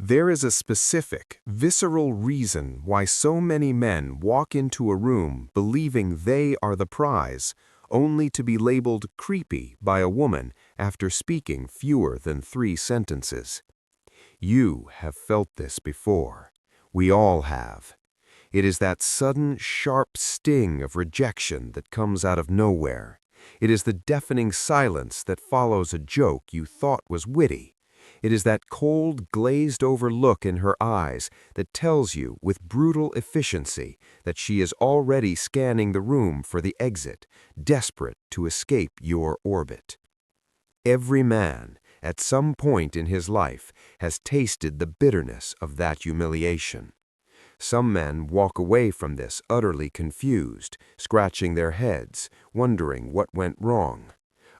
There is a specific, visceral reason why so many men walk into a room believing they are the prize, only to be labeled creepy by a woman after speaking fewer than 3 sentences. You have felt this before. We all have. It is that sudden, sharp sting of rejection that comes out of nowhere. It is the deafening silence that follows a joke you thought was witty. It is that cold, glazed-over look in her eyes that tells you with brutal efficiency that she is already scanning the room for the exit, desperate to escape your orbit. Every man, at some point in his life, has tasted the bitterness of that humiliation. Some men walk away from this utterly confused, scratching their heads, wondering what went wrong.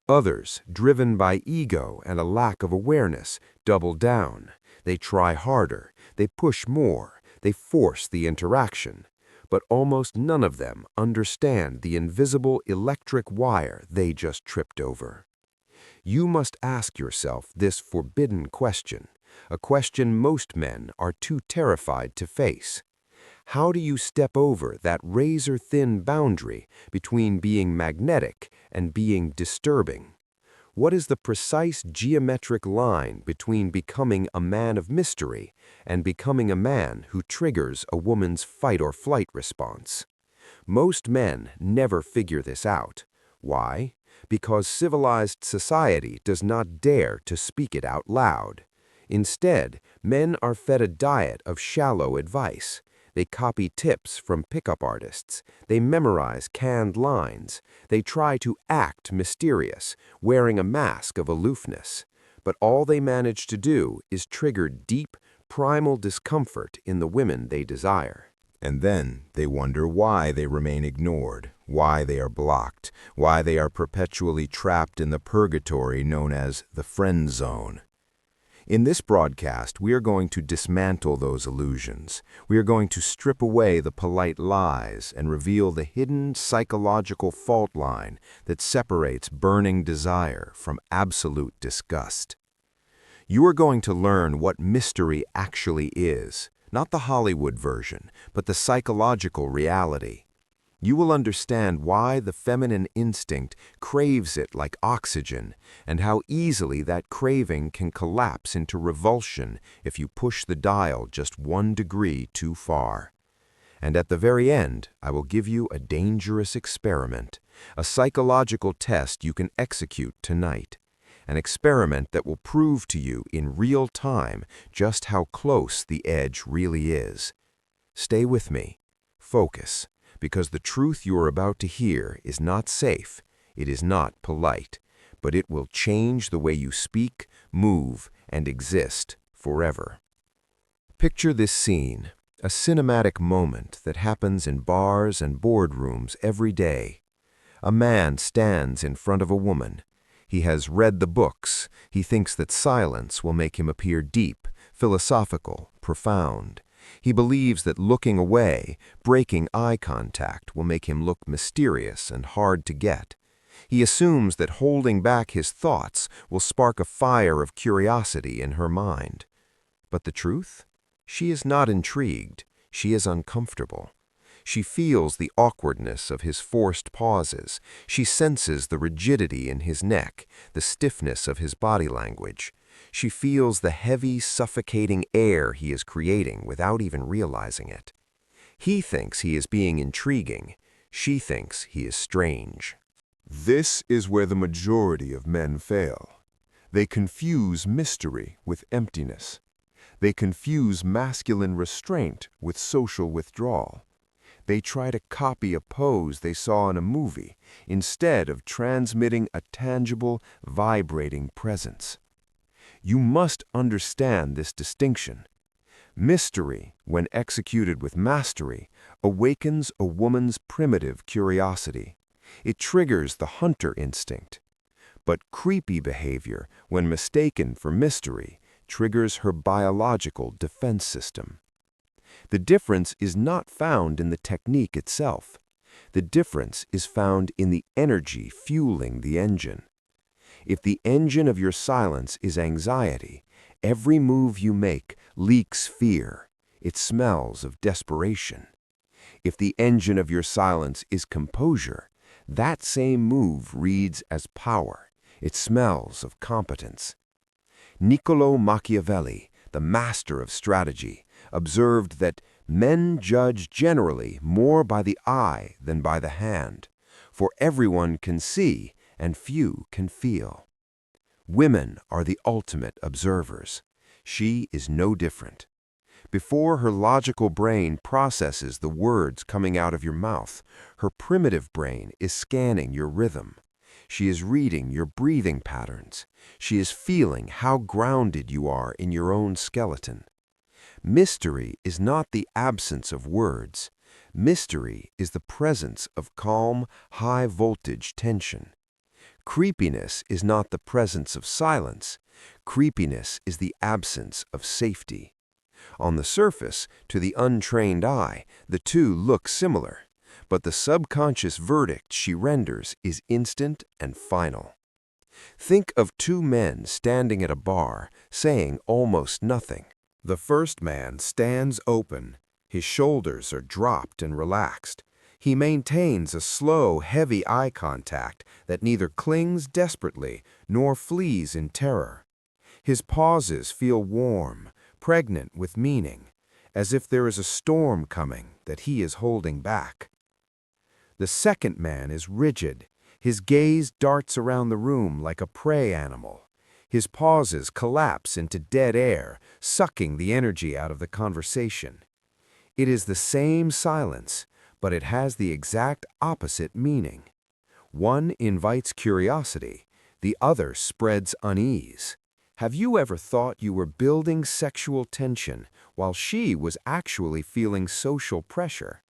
Others, driven by ego and a lack of awareness, double down. They try harder, they push more, they force the interaction. But almost none of them understand the invisible electric wire they just tripped over. You must ask yourself this forbidden question, a question most men are too terrified to face. How do you step over that razor-thin boundary between being magnetic and being disturbing? What is the precise geometric line between becoming a man of mystery and becoming a man who triggers a woman's fight-or-flight response? Most men never figure this out. Why? Because civilized society does not dare to speak it out loud. Instead, men are fed a diet of shallow advice. They copy tips from pickup artists. They memorize canned lines. They try to act mysterious, wearing a mask of aloofness. But all they manage to do is trigger deep, primal discomfort in the women they desire. And then they wonder why they remain ignored, why they are blocked, why they are perpetually trapped in the purgatory known as the friend zone. In this broadcast, we are going to dismantle those illusions. We are going to strip away the polite lies and reveal the hidden psychological fault line that separates burning desire from absolute disgust. You are going to learn what mystery actually is, not the Hollywood version, but the psychological reality. You will understand why the feminine instinct craves it like oxygen, and how easily that craving can collapse into revulsion if you push the dial just 1 degree too far. And at the very end, I will give you a dangerous experiment, a psychological test you can execute tonight, an experiment that will prove to you in real time just how close the edge really is. Stay with me. Focus. Because the truth you are about to hear is not safe, it is not polite, but it will change the way you speak, move, and exist forever. Picture this scene, a cinematic moment that happens in bars and boardrooms every day. A man stands in front of a woman. He has read the books. He thinks that silence will make him appear deep, philosophical, profound. He believes that looking away, breaking eye contact, will make him look mysterious and hard to get. He assumes that holding back his thoughts will spark a fire of curiosity in her mind. But the truth? She is not intrigued. She is uncomfortable. She feels the awkwardness of his forced pauses. She senses the rigidity in his neck, the stiffness of his body language. She feels the heavy, suffocating air he is creating without even realizing it. He thinks he is being intriguing. She thinks he is strange. This is where the majority of men fail. They confuse mystery with emptiness. They confuse masculine restraint with social withdrawal. They try to copy a pose they saw in a movie instead of transmitting a tangible, vibrating presence. You must understand this distinction. Mystery, when executed with mastery, awakens a woman's primitive curiosity. It triggers the hunter instinct. But creepy behavior, when mistaken for mystery, triggers her biological defense system. The difference is not found in the technique itself. The difference is found in the energy fueling the engine. If the engine of your silence is anxiety, Every move you make leaks fear. It smells of desperation. If the engine of your silence is composure, that same move reads as power. It smells of competence. Niccolo Machiavelli, the master of strategy, observed that men judge generally more by the eye than by the hand, for everyone can see and few can feel. Women are the ultimate observers. She is no different. Before her logical brain processes the words coming out of your mouth, her primitive brain is scanning your rhythm. She is reading your breathing patterns. She is feeling how grounded you are in your own skeleton. Mystery is not the absence of words. Mystery is the presence of calm, high-voltage tension. Creepiness is not the presence of silence. Creepiness is the absence of safety. On the surface, to the untrained eye, the two look similar, but the subconscious verdict she renders is instant and final. Think of two men standing at a bar, saying almost nothing. The first man stands open. His shoulders are dropped and relaxed. He maintains a slow, heavy eye contact that neither clings desperately nor flees in terror. His pauses feel warm, pregnant with meaning, as if there is a storm coming that he is holding back. The second man is rigid. His gaze darts around the room like a prey animal. His pauses collapse into dead air, sucking the energy out of the conversation. It is the same silence, but it has the exact opposite meaning. One invites curiosity, the other spreads unease. Have you ever thought you were building sexual tension while she was actually feeling social pressure?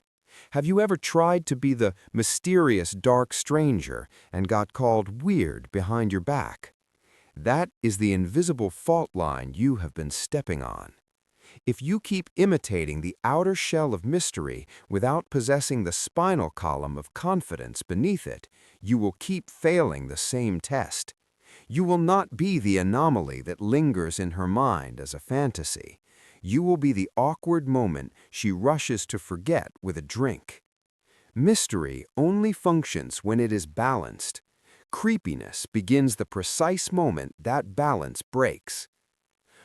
Have you ever tried to be the mysterious dark stranger and got called weird behind your back? That is the invisible fault line you have been stepping on. If you keep imitating the outer shell of mystery without possessing the spinal column of confidence beneath it, you will keep failing the same test. You will not be the anomaly that lingers in her mind as a fantasy. You will be the awkward moment she rushes to forget with a drink. Mystery only functions when it is balanced. Creepiness begins the precise moment that balance breaks.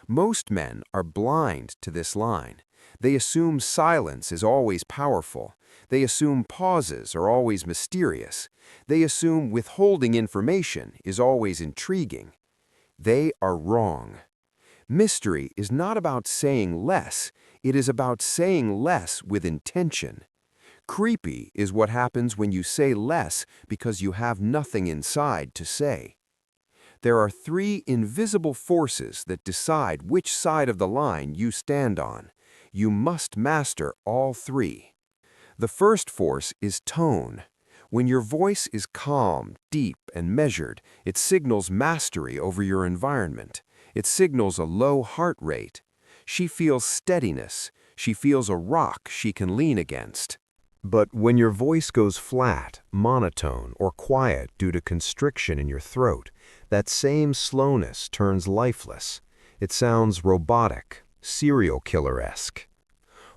Most men are blind to this line. They assume silence is always powerful. They assume pauses are always mysterious. They assume withholding information is always intriguing. They are wrong. Mystery is not about saying less. It is about saying less with intention. Creepy is what happens when you say less because you have nothing inside to say. There are three invisible forces that decide which side of the line you stand on. You must master all three. The first force is tone. When your voice is calm, deep, and measured, it signals mastery over your environment. It signals a low heart rate. She feels steadiness. She feels a rock she can lean against. But when your voice goes flat, monotone, or quiet due to constriction in your throat, that same slowness turns lifeless. It sounds robotic, serial killer-esque.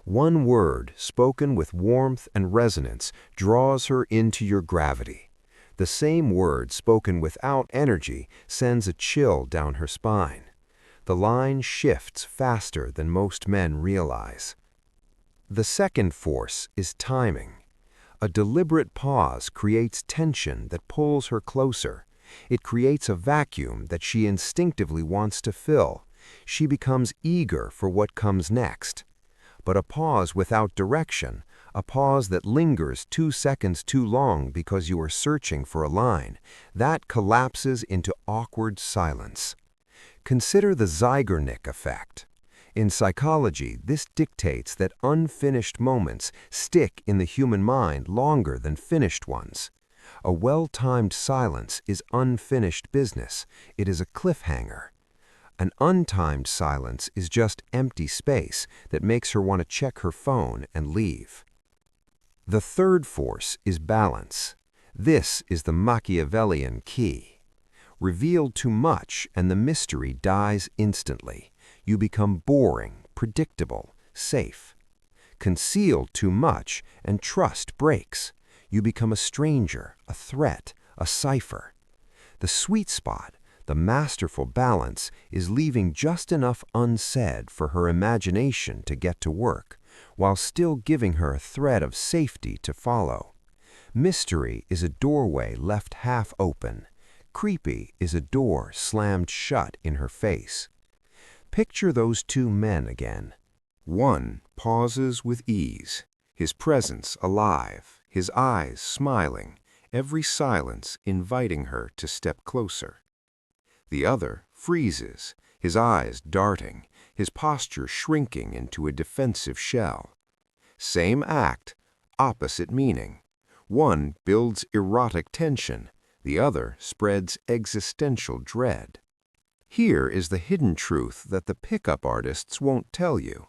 One word, spoken with warmth and resonance, draws her into your gravity. The same word spoken without energy sends a chill down her spine. The line shifts faster than most men realize. The second force is timing. A deliberate pause creates tension that pulls her closer. It creates a vacuum that she instinctively wants to fill. She becomes eager for what comes next. But a pause without direction, a pause that lingers 2 seconds too long because you are searching for a line, that collapses into awkward silence. Consider the Zeigarnik Effect. In psychology, this dictates that unfinished moments stick in the human mind longer than finished ones. A well-timed silence is unfinished business. It is a cliffhanger. An untimed silence is just empty space that makes her want to check her phone and leave. The third force is balance. This is the Machiavellian key. Reveal too much and the mystery dies instantly. you become boring, predictable, safe. Conceal too much, and trust breaks. You become a stranger, a threat, a cipher. The sweet spot, the masterful balance, is leaving just enough unsaid for her imagination to get to work, while still giving her a thread of safety to follow. Mystery is a doorway left half open. Creepy is a door slammed shut in her face. Picture those two men again. One pauses with ease, his presence alive, his eyes smiling, every silence inviting her to step closer. The other freezes, his eyes darting, his posture shrinking into a defensive shell. Same act, opposite meaning. One builds erotic tension, the other spreads existential dread. Here is the hidden truth that the pickup artists won't tell you.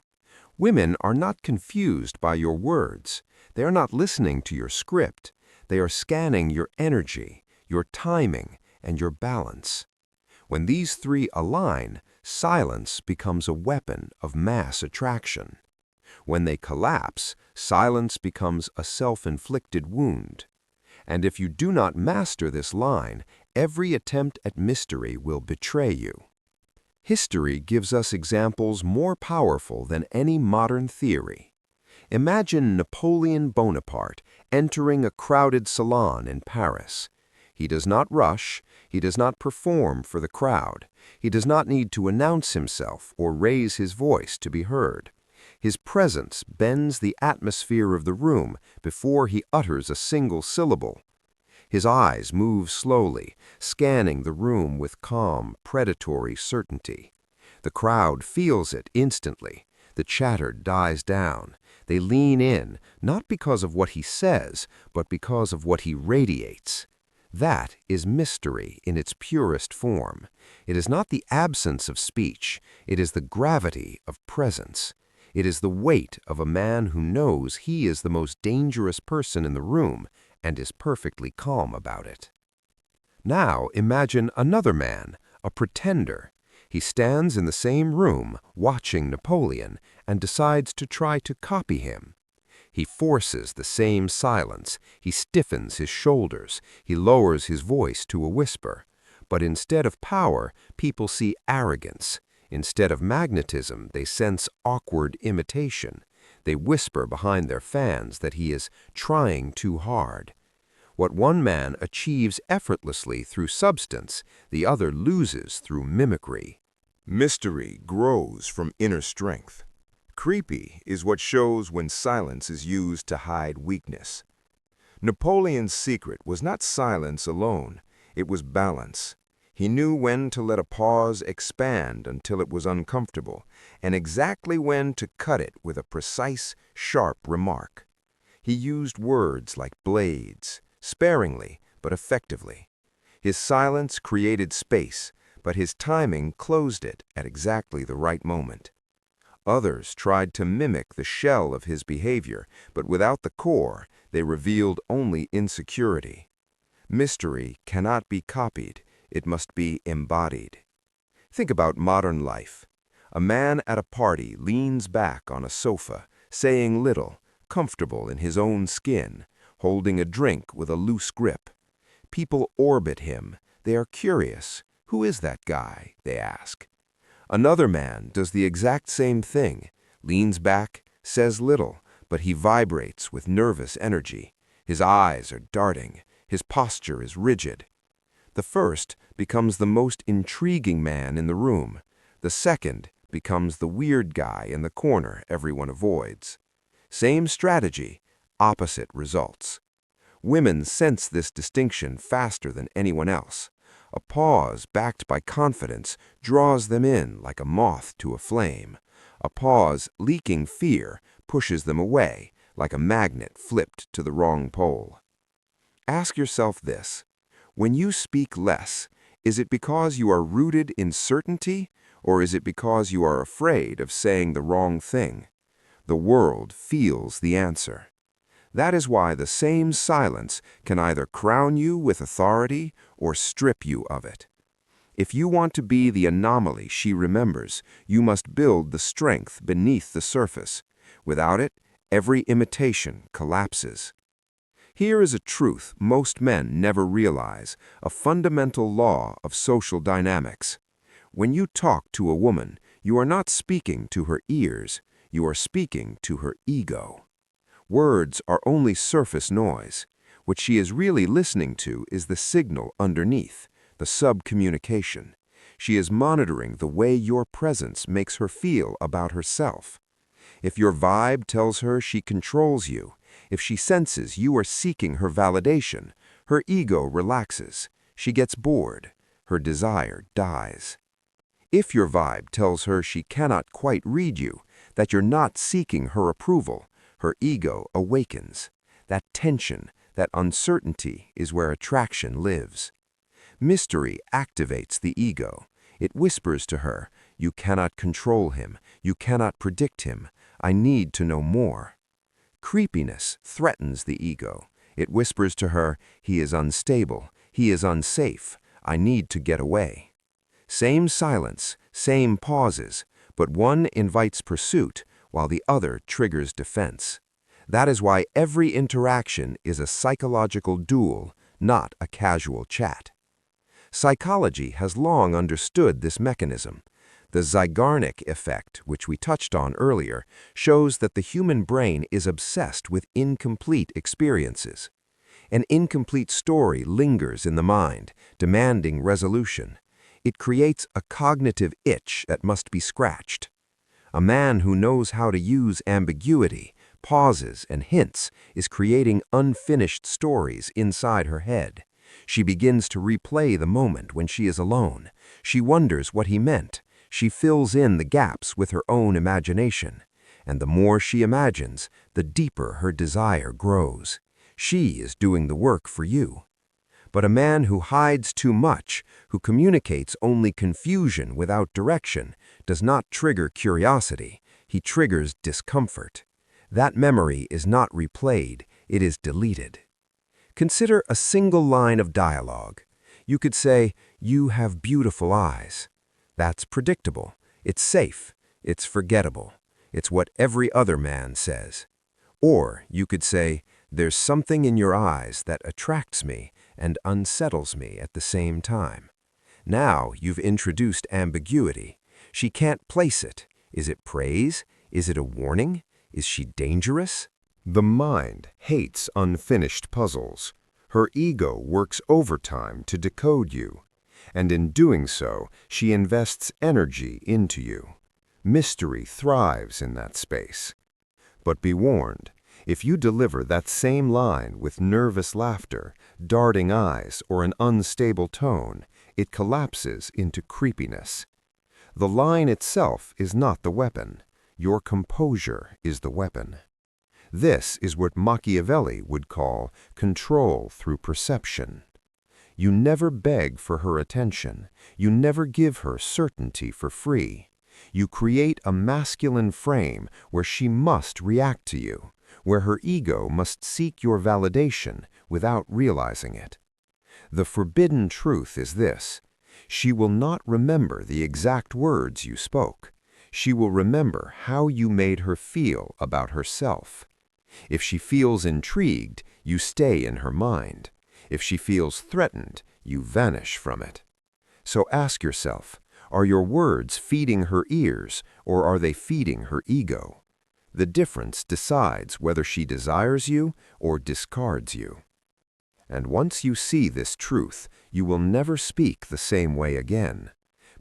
Women are not confused by your words. They are not listening to your script. They are scanning your energy, your timing, and your balance. When these three align, silence becomes a weapon of mass attraction. When they collapse, silence becomes a self-inflicted wound. And if you do not master this line, every attempt at mystery will betray you. History gives us examples more powerful than any modern theory. Imagine Napoleon Bonaparte entering a crowded salon in Paris. He does not rush, he does not perform for the crowd, he does not need to announce himself or raise his voice to be heard. His presence bends the atmosphere of the room before he utters a single syllable. His eyes move slowly, scanning the room with calm, predatory certainty. The crowd feels it instantly. The chatter dies down. They lean in, not because of what he says, but because of what he radiates. That is mystery in its purest form. It is not the absence of speech. It is the gravity of presence. It is the weight of a man who knows he is the most dangerous person in the room and is perfectly calm about it. Now imagine another man, a pretender. He stands in the same room, watching Napoleon, and decides to try to copy him. He forces the same silence, he stiffens his shoulders, he lowers his voice to a whisper. But instead of power, people see arrogance. Instead of magnetism, they sense awkward imitation. They whisper behind their fans that he is trying too hard. What one man achieves effortlessly through substance, the other loses through mimicry. Mystery grows from inner strength. Creepy is what shows when silence is used to hide weakness. Napoleon's secret was not silence alone, it was balance. He knew when to let a pause expand until it was uncomfortable, and exactly when to cut it with a precise, sharp remark. He used words like blades, sparingly but effectively. His silence created space, but his timing closed it at exactly the right moment. Others tried to mimic the shell of his behavior, but without the core, they revealed only insecurity. Mystery cannot be copied, it must be embodied. Think about modern life. A man at a party leans back on a sofa, saying little, comfortable in his own skin, holding a drink with a loose grip. People orbit him. They are curious. Who is that guy? They ask. Another man does the exact same thing, leans back, says little, but he vibrates with nervous energy. His eyes are darting. His posture is rigid. The first becomes the most intriguing man in the room. The second becomes the weird guy in the corner everyone avoids. Same strategy, opposite results. Women sense this distinction faster than anyone else. A pause backed by confidence draws them in like a moth to a flame. A pause leaking fear pushes them away like a magnet flipped to the wrong pole. Ask yourself this: when you speak less, is it because you are rooted in certainty, or is it because you are afraid of saying the wrong thing? The world feels the answer. That is why the same silence can either crown you with authority or strip you of it. If you want to be the anomaly she remembers, you must build the strength beneath the surface. Without it, every imitation collapses. Here is a truth most men never realize, a fundamental law of social dynamics. When you talk to a woman, you are not speaking to her ears, you are speaking to her ego. Words are only surface noise. What she is really listening to is the signal underneath, the sub-communication. She is monitoring the way your presence makes her feel about herself. If your vibe tells her she controls you, if she senses you are seeking her validation, her ego relaxes, she gets bored, her desire dies. If your vibe tells her she cannot quite read you, that you're not seeking her approval, her ego awakens. That tension, that uncertainty is where attraction lives. Mystery activates the ego. It whispers to her, "You cannot control him, you cannot predict him, I need to know more." Creepiness threatens the ego. It whispers to her, "He is unstable, he is unsafe, I need to get away." Same silence, same pauses, but one invites pursuit while the other triggers defense. That is why every interaction is a psychological duel, not a casual chat. Psychology has long understood this mechanism. The Zeigarnik Effect, which we touched on earlier, shows that the human brain is obsessed with incomplete experiences. An incomplete story lingers in the mind, demanding resolution. It creates a cognitive itch that must be scratched. A man who knows how to use ambiguity, pauses, and hints is creating unfinished stories inside her head. She begins to replay the moment when she is alone. She wonders what he meant. She fills in the gaps with her own imagination. And the more she imagines, the deeper her desire grows. She is doing the work for you. But a man who hides too much, who communicates only confusion without direction, does not trigger curiosity. He triggers discomfort. That memory is not replayed, it is deleted. Consider a single line of dialogue. You could say, "You have beautiful eyes." That's predictable. It's safe. It's forgettable. It's what every other man says. Or you could say, "There's something in your eyes that attracts me and unsettles me at the same time." Now you've introduced ambiguity. She can't place it. Is it praise? Is it a warning? Is she dangerous? The mind hates unfinished puzzles. Her ego works overtime to decode you. And in doing so, she invests energy into you. Mystery thrives in that space. But be warned, if you deliver that same line with nervous laughter, darting eyes, or an unstable tone, it collapses into creepiness. The line itself is not the weapon. Your composure is the weapon. This is what Machiavelli would call control through perception. You never beg for her attention. You never give her certainty for free. You create a masculine frame where she must react to you, where her ego must seek your validation without realizing it. The forbidden truth is this: she will not remember the exact words you spoke. She will remember how you made her feel about herself. If she feels intrigued, you stay in her mind. If she feels threatened, you vanish from it. So ask yourself, are your words feeding her ears, or are they feeding her ego? The difference decides whether she desires you or discards you. And once you see this truth, you will never speak the same way again.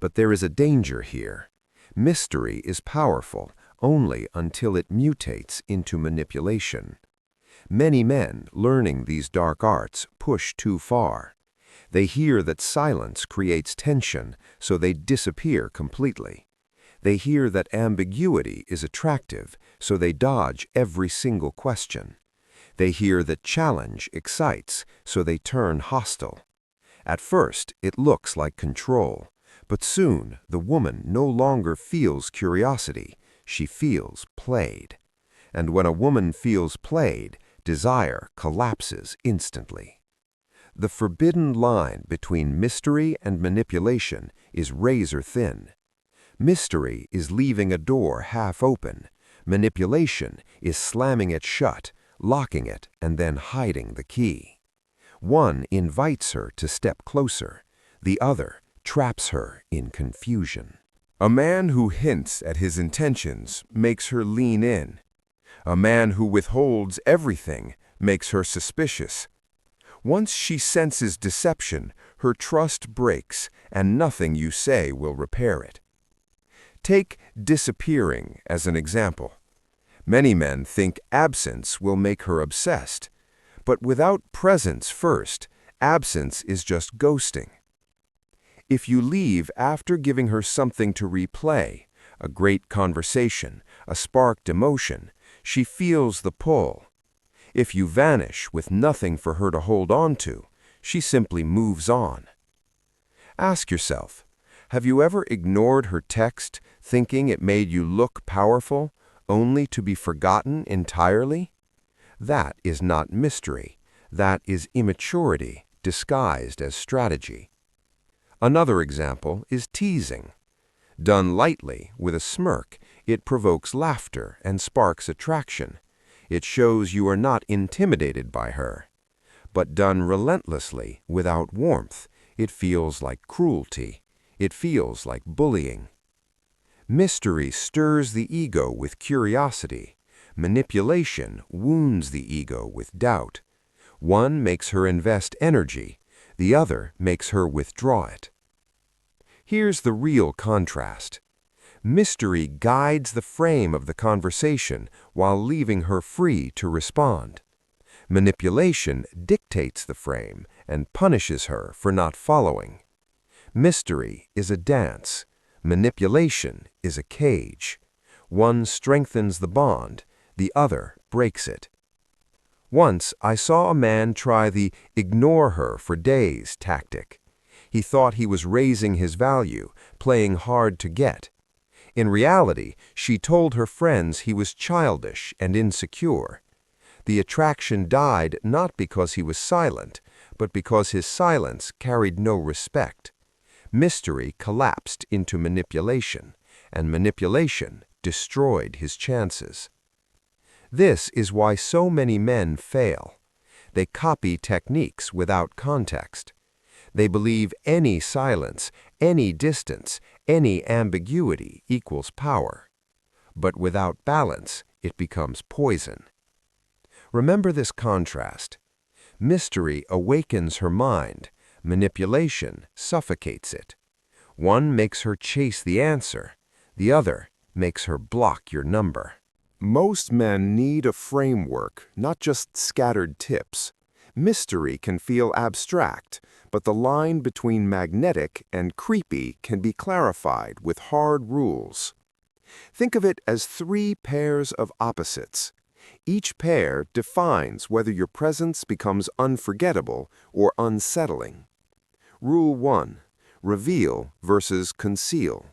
But there is a danger here. Mystery is powerful only until it mutates into manipulation. Many men learning these dark arts push too far. They hear that silence creates tension, so they disappear completely. They hear that ambiguity is attractive, so they dodge every single question. They hear that challenge excites, so they turn hostile. At first, it looks like control, but soon the woman no longer feels curiosity, she feels played. And when a woman feels played, desire collapses instantly. The forbidden line between mystery and manipulation is razor thin. Mystery is leaving a door half open. Manipulation is slamming it shut, locking it, and then hiding the key. One invites her to step closer. The other traps her in confusion. A man who hints at his intentions makes her lean in. A man who withholds everything makes her suspicious. Once she senses deception, her trust breaks, and nothing you say will repair it. Take disappearing as an example. Many men think absence will make her obsessed, but without presence first, absence is just ghosting. If you leave after giving her something to replay, a great conversation, a sparked emotion, she feels the pull. If you vanish with nothing for her to hold on to, she simply moves on. Ask yourself, have you ever ignored her text, thinking it made you look powerful, only to be forgotten entirely? That is not mystery. That is immaturity disguised as strategy. Another example is teasing. Done lightly, with a smirk, it provokes laughter and sparks attraction. It shows you are not intimidated by her. But done relentlessly, without warmth, it feels like cruelty. It feels like bullying. Mystery stirs the ego with curiosity. Manipulation wounds the ego with doubt. One makes her invest energy. The other makes her withdraw it. Here's the real contrast. Mystery guides the frame of the conversation while leaving her free to respond. Manipulation dictates the frame and punishes her for not following. Mystery is a dance. Manipulation is a cage. One strengthens the bond, the other breaks it. Once I saw a man try the ignore her for days tactic. He thought he was raising his value, playing hard to get. In reality, she told her friends he was childish and insecure. The attraction died not because he was silent, but because his silence carried no respect. Mystery collapsed into manipulation, and manipulation destroyed his chances. This is why so many men fail. They copy techniques without context. They believe any silence, any distance, any ambiguity equals power. But without balance, it becomes poison. Remember this contrast. Mystery awakens her mind. Manipulation suffocates it. One makes her chase the answer. The other makes her block your number. Most men need a framework, not just scattered tips. Mystery can feel abstract, but the line between magnetic and creepy can be clarified with hard rules. Think of it as 3 pairs of opposites. Each pair defines whether your presence becomes unforgettable or unsettling. Rule 1. Reveal versus conceal.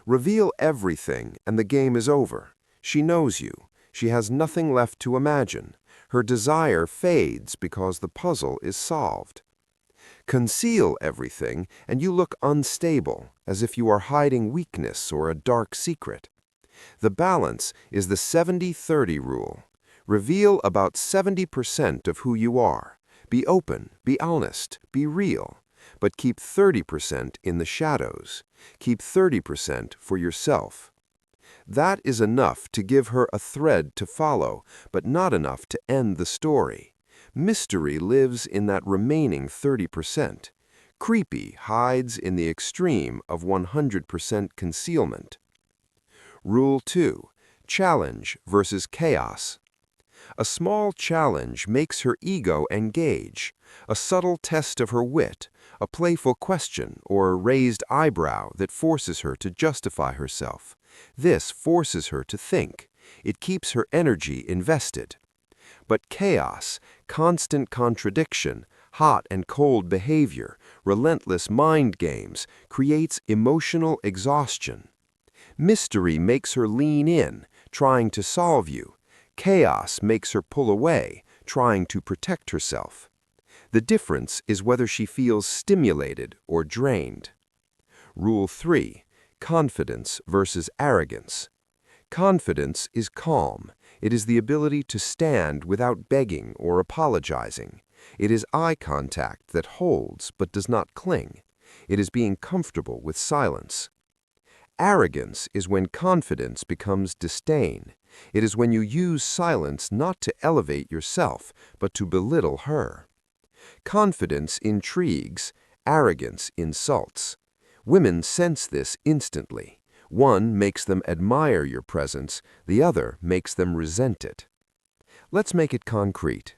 Reveal everything and the game is over. She knows you. She has nothing left to imagine. Her desire fades because the puzzle is solved. Conceal everything and you look unstable, as if you are hiding weakness or a dark secret. The balance is the 70-30 rule. Reveal about 70% of who you are. Be open, be honest, be real. But keep 30% in the shadows. Keep 30% for yourself. That is enough to give her a thread to follow, but not enough to end the story. Mystery lives in that remaining 30%. Creepy hides in the extreme of 100% concealment. Rule 2. Challenge versus chaos. A small challenge makes her ego engage. A subtle test of her wit, a playful question or a raised eyebrow that forces her to justify herself. This forces her to think. It keeps her energy invested. But chaos, constant contradiction, hot and cold behavior, relentless mind games, creates emotional exhaustion. Mystery makes her lean in, trying to solve you. Chaos makes her pull away, trying to protect herself. The difference is whether she feels stimulated or drained. Rule 3. Confidence versus arrogance. Confidence is calm. It is the ability to stand without begging or apologizing. It is eye contact that holds but does not cling. It is being comfortable with silence. Arrogance is when confidence becomes disdain. It is when you use silence not to elevate yourself, but to belittle her. Confidence intrigues, arrogance insults. Women sense this instantly. One makes them admire your presence, the other makes them resent it. Let's make it concrete.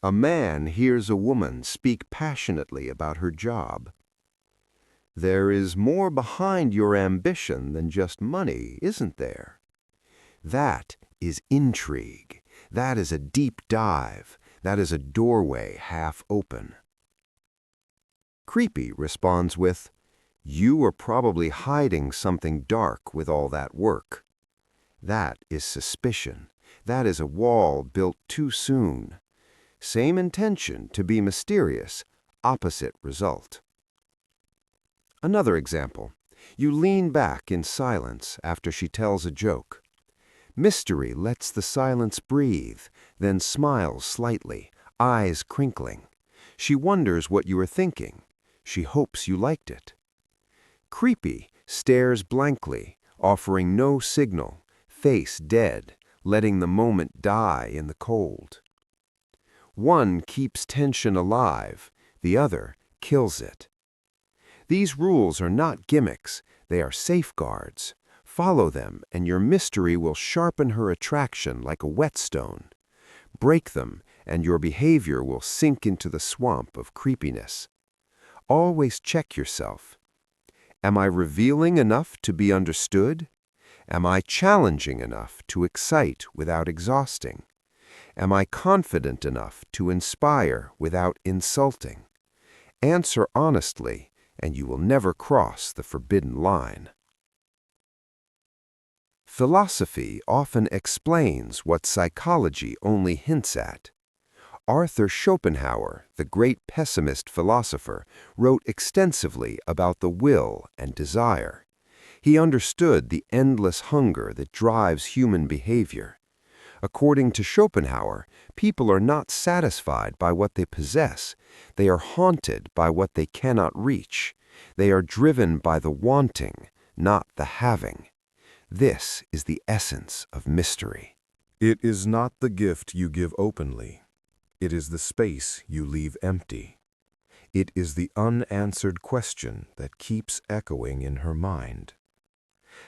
A man hears a woman speak passionately about her job. "There is more behind your ambition than just money, isn't there?" That is intrigue. That is a deep dive. That is a doorway half open. Creepy responds with, "You are probably hiding something dark with all that work." That is suspicion. That is a wall built too soon. Same intention to be mysterious, opposite result. Another example. You lean back in silence after she tells a joke. Mystery lets the silence breathe, then smiles slightly, eyes crinkling. She wonders what you are thinking. She hopes you liked it. Creepy stares blankly, offering no signal, face dead, letting the moment die in the cold. One keeps tension alive, the other kills it. These rules are not gimmicks, they are safeguards. Follow them, and your mystery will sharpen her attraction like a whetstone. Break them, and your behavior will sink into the swamp of creepiness. Always check yourself. Am I revealing enough to be understood? Am I challenging enough to excite without exhausting? Am I confident enough to inspire without insulting? Answer honestly, and you will never cross the forbidden line. Philosophy often explains what psychology only hints at. Arthur Schopenhauer, the great pessimist philosopher, wrote extensively about the will and desire. He understood the endless hunger that drives human behavior. According to Schopenhauer, people are not satisfied by what they possess. They are haunted by what they cannot reach. They are driven by the wanting, not the having. This is the essence of mystery. It is not the gift you give openly. It is the space you leave empty. It is the unanswered question that keeps echoing in her mind.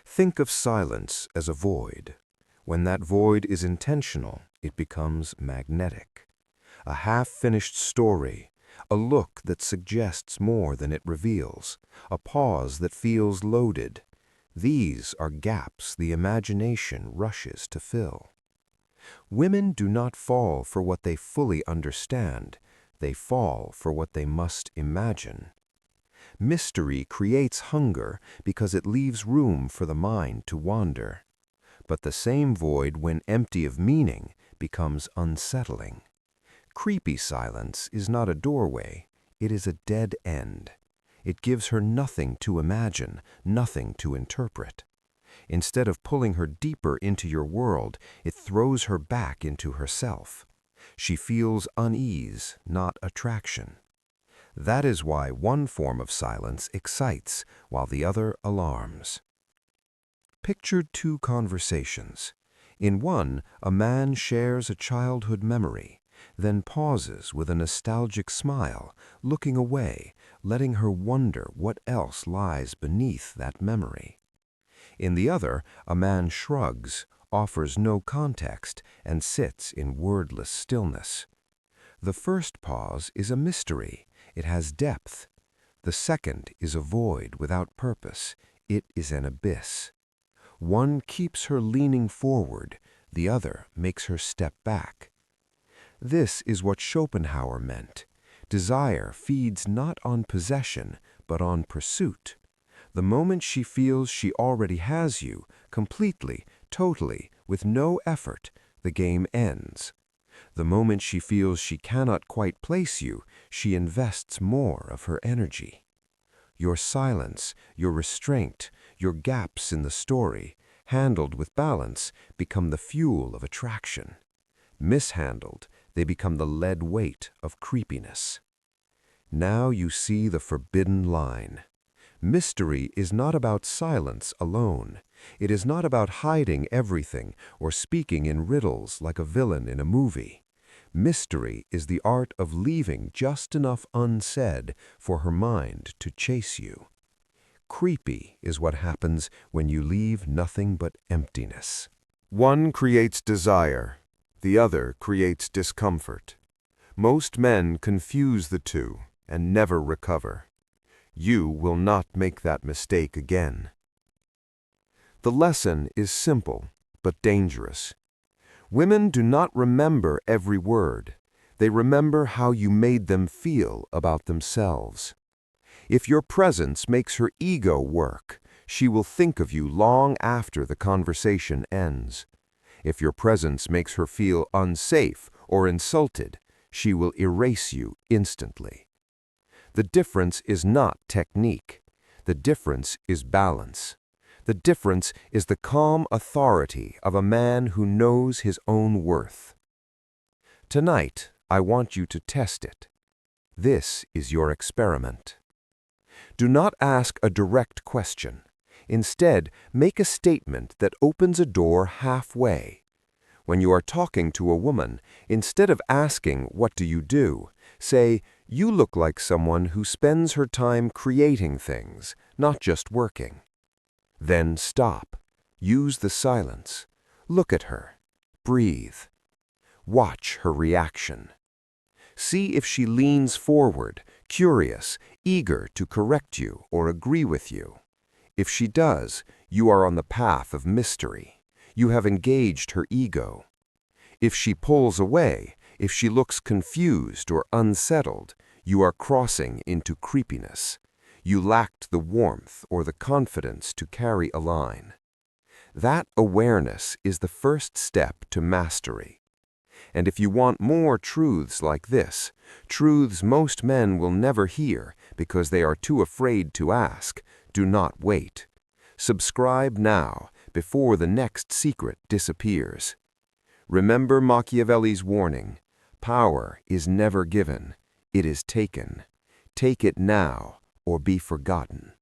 Think of silence as a void. When that void is intentional, it becomes magnetic. A half-finished story, a look that suggests more than it reveals, a pause that feels loaded. These are gaps the imagination rushes to fill. Women do not fall for what they fully understand. They fall for what they must imagine. Mystery creates hunger because it leaves room for the mind to wander. But the same void, when empty of meaning, becomes unsettling. Creepy silence is not a doorway. It is a dead end. It gives her nothing to imagine, nothing to interpret. Instead of pulling her deeper into your world, it throws her back into herself. She feels unease, not attraction. That is why one form of silence excites, while the other alarms. Picture two conversations. In one, a man shares a childhood memory, then pauses with a nostalgic smile, looking away, letting her wonder what else lies beneath that memory. In the other, a man shrugs, offers no context, and sits in wordless stillness. The first pause is a mystery. It has depth. The second is a void without purpose. It is an abyss. One keeps her leaning forward, the other makes her step back. This is what Schopenhauer meant. Desire feeds not on possession, but on pursuit. The moment she feels she already has you, completely, totally, with no effort, the game ends. The moment she feels she cannot quite place you, she invests more of her energy. Your silence, your restraint, your gaps in the story, handled with balance, become the fuel of attraction. Mishandled, they become the lead weight of creepiness. Now you see the forbidden line. Mystery is not about silence alone. It is not about hiding everything or speaking in riddles like a villain in a movie. Mystery is the art of leaving just enough unsaid for her mind to chase you. Creepy is what happens when you leave nothing but emptiness. One creates desire, the other creates discomfort. Most men confuse the two and never recover. You will not make that mistake again. The lesson is simple, but dangerous. Women do not remember every word. They remember how you made them feel about themselves. If your presence makes her ego work, she will think of you long after the conversation ends. If your presence makes her feel unsafe or insulted, she will erase you instantly. The difference is not technique. The difference is balance. The difference is the calm authority of a man who knows his own worth. Tonight, I want you to test it. This is your experiment. Do not ask a direct question. Instead, make a statement that opens a door halfway. When you are talking to a woman, instead of asking, "What do you do?" say, "You look like someone who spends her time creating things, not just working." Then stop. Use the silence. Look at her. Breathe. Watch her reaction. See if she leans forward, curious, eager to correct you or agree with you. If she does, you are on the path of mystery. You have engaged her ego. If she pulls away, if she looks confused or unsettled, you are crossing into creepiness. You lacked the warmth or the confidence to carry a line. That awareness is the first step to mastery. And if you want more truths like this, truths most men will never hear because they are too afraid to ask, do not wait. Subscribe now before the next secret disappears. Remember Machiavelli's warning: power is never given, it is taken. Take it now or be forgotten.